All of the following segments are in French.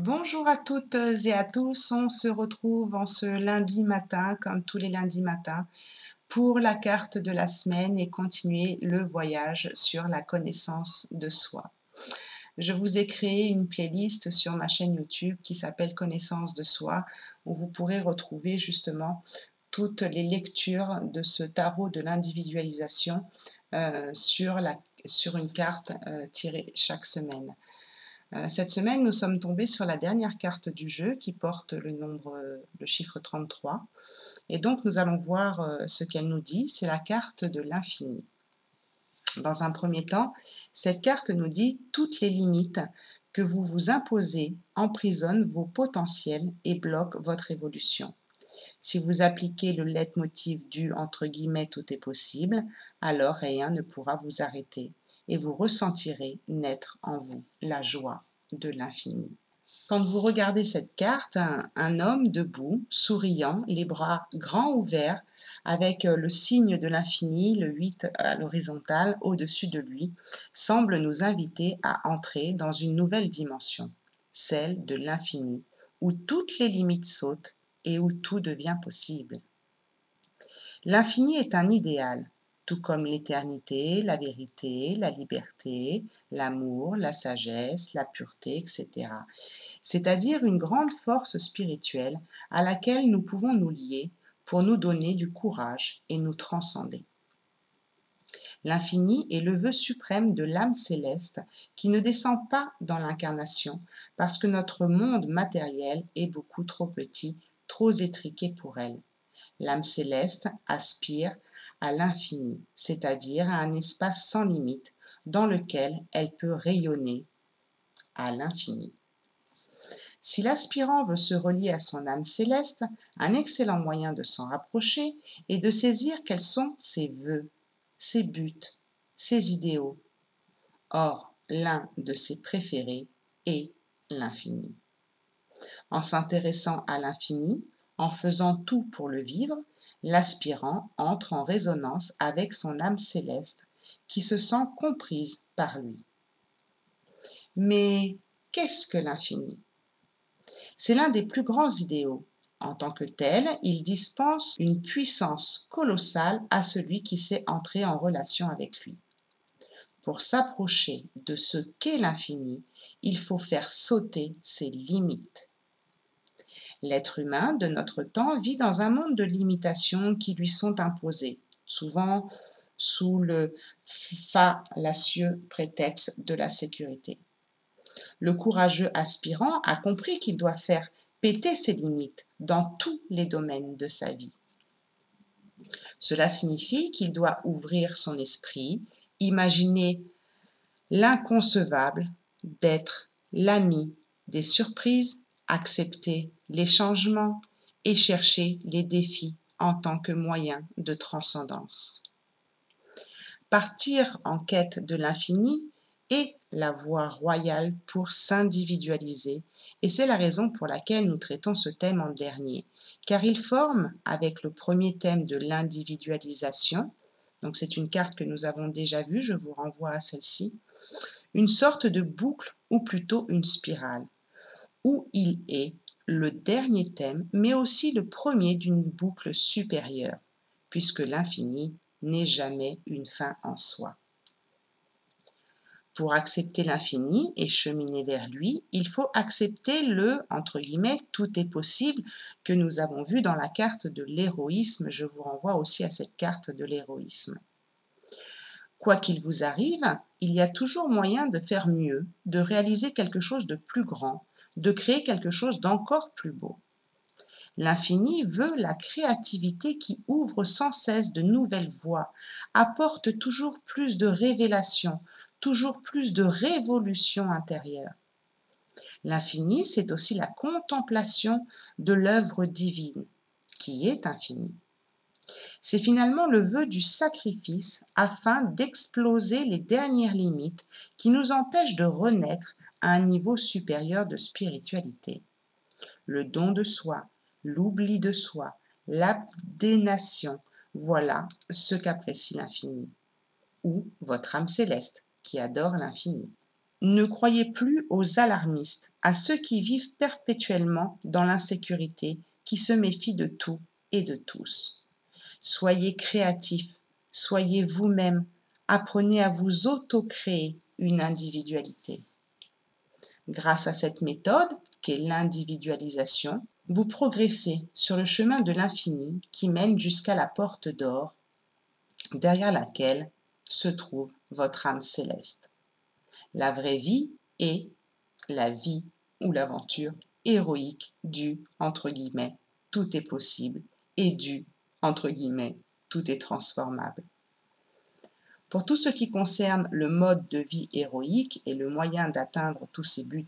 Bonjour à toutes et à tous, on se retrouve en ce lundi matin, comme tous les lundis matins, pour la carte de la semaine et continuer le voyage sur la connaissance de soi. Je vous ai créé une playlist sur ma chaîne YouTube qui s'appelle Connaissance de soi, où vous pourrez retrouver justement toutes les lectures de ce tarot de l'individualisation sur une carte tirée chaque semaine. Cette semaine, nous sommes tombés sur la dernière carte du jeu qui porte le chiffre 33. Et donc, nous allons voir ce qu'elle nous dit. C'est la carte de l'infini. Dans un premier temps, cette carte nous dit toutes les limites que vous vous imposez emprisonnent vos potentiels et bloquent votre évolution. Si vous appliquez le leitmotiv du « tout est possible », alors rien ne pourra vous arrêter et vous ressentirez naître en vous la joie de l'infini. Quand vous regardez cette carte, un homme debout, souriant, les bras grands ouverts, avec le signe de l'infini, le 8 à l'horizontale, au-dessus de lui, semble nous inviter à entrer dans une nouvelle dimension, celle de l'infini, où toutes les limites sautent et où tout devient possible. L'infini est un idéal, tout comme l'éternité, la vérité, la liberté, l'amour, la sagesse, la pureté, etc. C'est-à-dire une grande force spirituelle à laquelle nous pouvons nous lier pour nous donner du courage et nous transcender. L'infini est le vœu suprême de l'âme céleste qui ne descend pas dans l'incarnation parce que notre monde matériel est beaucoup trop petit, trop étriqué pour elle. L'âme céleste aspire à l'infini, c'est-à-dire à un espace sans limite dans lequel elle peut rayonner à l'infini. Si l'aspirant veut se relier à son âme céleste, un excellent moyen de s'en rapprocher est de saisir quels sont ses vœux, ses buts, ses idéaux. Or, l'un de ses préférés est l'infini. En s'intéressant à l'infini, en faisant tout pour le vivre, l'aspirant entre en résonance avec son âme céleste qui se sent comprise par lui. Mais qu'est-ce que l'infini ? C'est l'un des plus grands idéaux. En tant que tel, il dispense une puissance colossale à celui qui sait entrer en relation avec lui. Pour s'approcher de ce qu'est l'infini, il faut faire sauter ses limites. L'être humain de notre temps vit dans un monde de limitations qui lui sont imposées, souvent sous le fallacieux prétexte de la sécurité. Le courageux aspirant a compris qu'il doit faire péter ses limites dans tous les domaines de sa vie. Cela signifie qu'il doit ouvrir son esprit, imaginer l'inconcevable, d'être l'ami des surprises, accepter les changements et chercher les défis en tant que moyen de transcendance. Partir en quête de l'infini est la voie royale pour s'individualiser et c'est la raison pour laquelle nous traitons ce thème en dernier, car il forme, avec le premier thème de l'individualisation, donc c'est une carte que nous avons déjà vue, je vous renvoie à celle-ci, une sorte de boucle ou plutôt une spirale, où il est le dernier thème, mais aussi le premier d'une boucle supérieure, puisque l'infini n'est jamais une fin en soi. Pour accepter l'infini et cheminer vers lui, il faut accepter le « tout est possible » que nous avons vu dans la carte de l'héroïsme. Je vous renvoie aussi à cette carte de l'héroïsme. Quoi qu'il vous arrive, il y a toujours moyen de faire mieux, de réaliser quelque chose de plus grand, de créer quelque chose d'encore plus beau. L'infini veut la créativité qui ouvre sans cesse de nouvelles voies, apporte toujours plus de révélations, toujours plus de révolution intérieure. L'infini, c'est aussi la contemplation de l'œuvre divine, qui est infinie. C'est finalement le vœu du sacrifice afin d'exploser les dernières limites qui nous empêchent de renaître à un niveau supérieur de spiritualité. Le don de soi, l'oubli de soi, l'abnégation, voilà ce qu'apprécie l'infini, ou votre âme céleste qui adore l'infini. Ne croyez plus aux alarmistes, à ceux qui vivent perpétuellement dans l'insécurité, qui se méfient de tout et de tous. Soyez créatifs, soyez vous-même, apprenez à vous auto-créer une individualité. Grâce à cette méthode, qu'est l'individualisation, vous progressez sur le chemin de l'infini qui mène jusqu'à la porte d'or, derrière laquelle se trouve votre âme céleste. La vraie vie est la vie ou l'aventure héroïque du, entre guillemets, tout est possible et du, entre guillemets, tout est transformable. Pour tout ce qui concerne le mode de vie héroïque et le moyen d'atteindre tous ces buts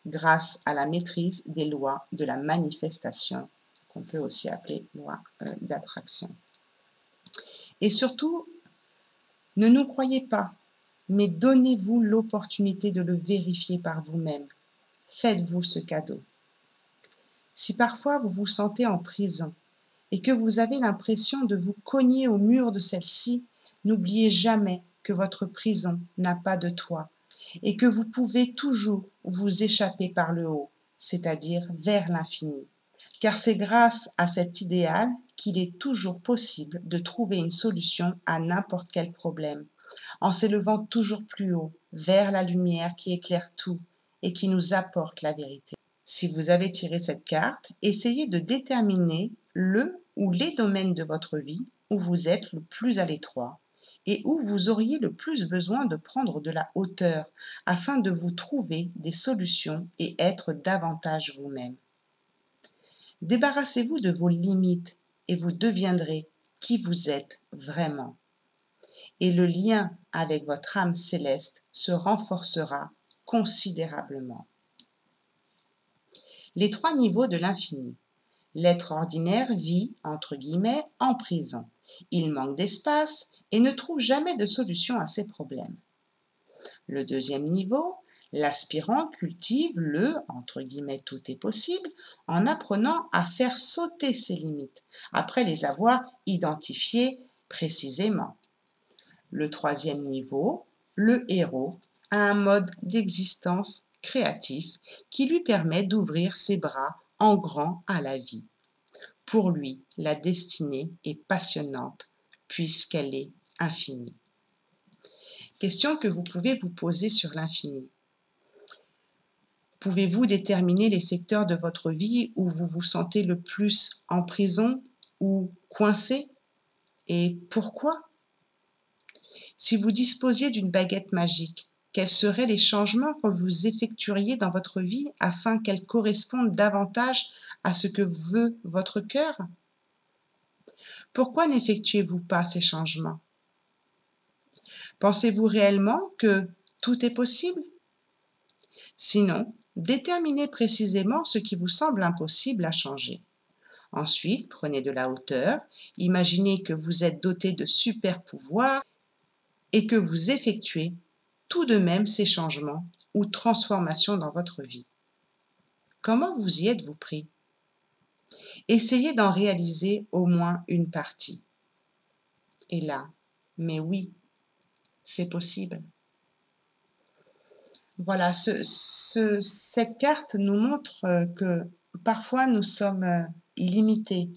grâce à la maîtrise des lois de la manifestation, qu'on peut aussi appeler loi d'attraction. Et surtout, ne nous croyez pas, mais donnez-vous l'opportunité de le vérifier par vous-même. Faites-vous ce cadeau. Si parfois vous vous sentez en prison et que vous avez l'impression de vous cogner au mur de celle-ci, n'oubliez jamais que votre prison n'a pas de toit et que vous pouvez toujours vous échapper par le haut, c'est-à-dire vers l'infini. Car c'est grâce à cet idéal qu'il est toujours possible de trouver une solution à n'importe quel problème, en s'élevant toujours plus haut, vers la lumière qui éclaire tout et qui nous apporte la vérité. Si vous avez tiré cette carte, essayez de déterminer le ou les domaines de votre vie où vous êtes le plus à l'étroit et où vous auriez le plus besoin de prendre de la hauteur afin de vous trouver des solutions et être davantage vous-même. Débarrassez-vous de vos limites et vous deviendrez qui vous êtes vraiment. Et le lien avec votre âme céleste se renforcera considérablement. Les 3 niveaux de l'infini. L'être ordinaire vit, entre guillemets, en prison. Il manque d'espace et ne trouve jamais de solution à ses problèmes. Le 2e niveau, l'aspirant cultive le, entre guillemets, tout est possible, en apprenant à faire sauter ses limites, après les avoir identifiées précisément. Le 3e niveau, le héros, a un mode d'existence créatif qui lui permet d'ouvrir ses bras en grand à la vie. Pour lui, la destinée est passionnante puisqu'elle est infinie. Question que vous pouvez vous poser sur l'infini. Pouvez-vous déterminer les secteurs de votre vie où vous vous sentez le plus en prison ou coincé? Et pourquoi? Si vous disposiez d'une baguette magique, quels seraient les changements que vous effectueriez dans votre vie afin qu'elle corresponde davantage à ce que veut votre cœur? Pourquoi n'effectuez-vous pas ces changements? Pensez-vous réellement que tout est possible? Sinon, déterminez précisément ce qui vous semble impossible à changer. Ensuite, prenez de la hauteur, imaginez que vous êtes doté de super pouvoirs et que vous effectuez tout de même ces changements ou transformations dans votre vie. Comment vous y êtes-vous pris? Essayez d'en réaliser au moins une partie. Et là, mais oui, c'est possible. Voilà, cette carte nous montre que parfois nous sommes limités,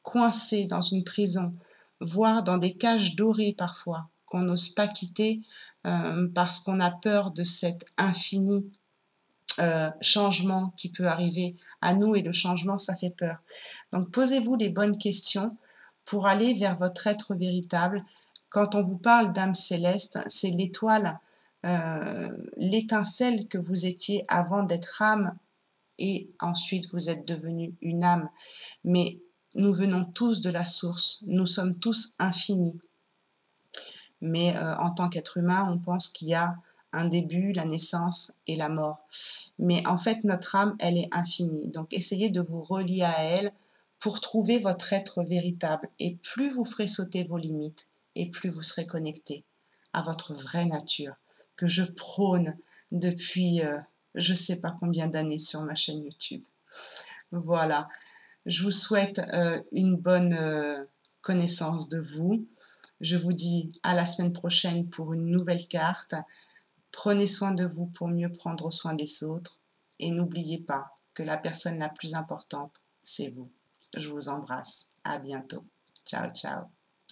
coincés dans une prison, voire dans des cages dorées parfois, qu'on n'ose pas quitter parce qu'on a peur de cet infini changement qui peut arriver à nous, et le changement, ça fait peur. Donc posez-vous les bonnes questions pour aller vers votre être véritable. Quand on vous parle d'âme céleste, c'est l'étoile, l'étincelle que vous étiez avant d'être âme et ensuite vous êtes devenu une âme. Mais nous venons tous de la source, nous sommes tous infinis. Mais en tant qu'être humain, on pense qu'il y a un début, la naissance et la mort. Mais en fait, notre âme, elle est infinie. Donc, essayez de vous relier à elle pour trouver votre être véritable. Et plus vous ferez sauter vos limites, et plus vous serez connecté à votre vraie nature, que je prône depuis je ne sais pas combien d'années sur ma chaîne YouTube. Voilà. Je vous souhaite une bonne connaissance de vous. Je vous dis à la semaine prochaine pour une nouvelle carte. Prenez soin de vous pour mieux prendre soin des autres et n'oubliez pas que la personne la plus importante, c'est vous. Je vous embrasse. À bientôt. Ciao, ciao.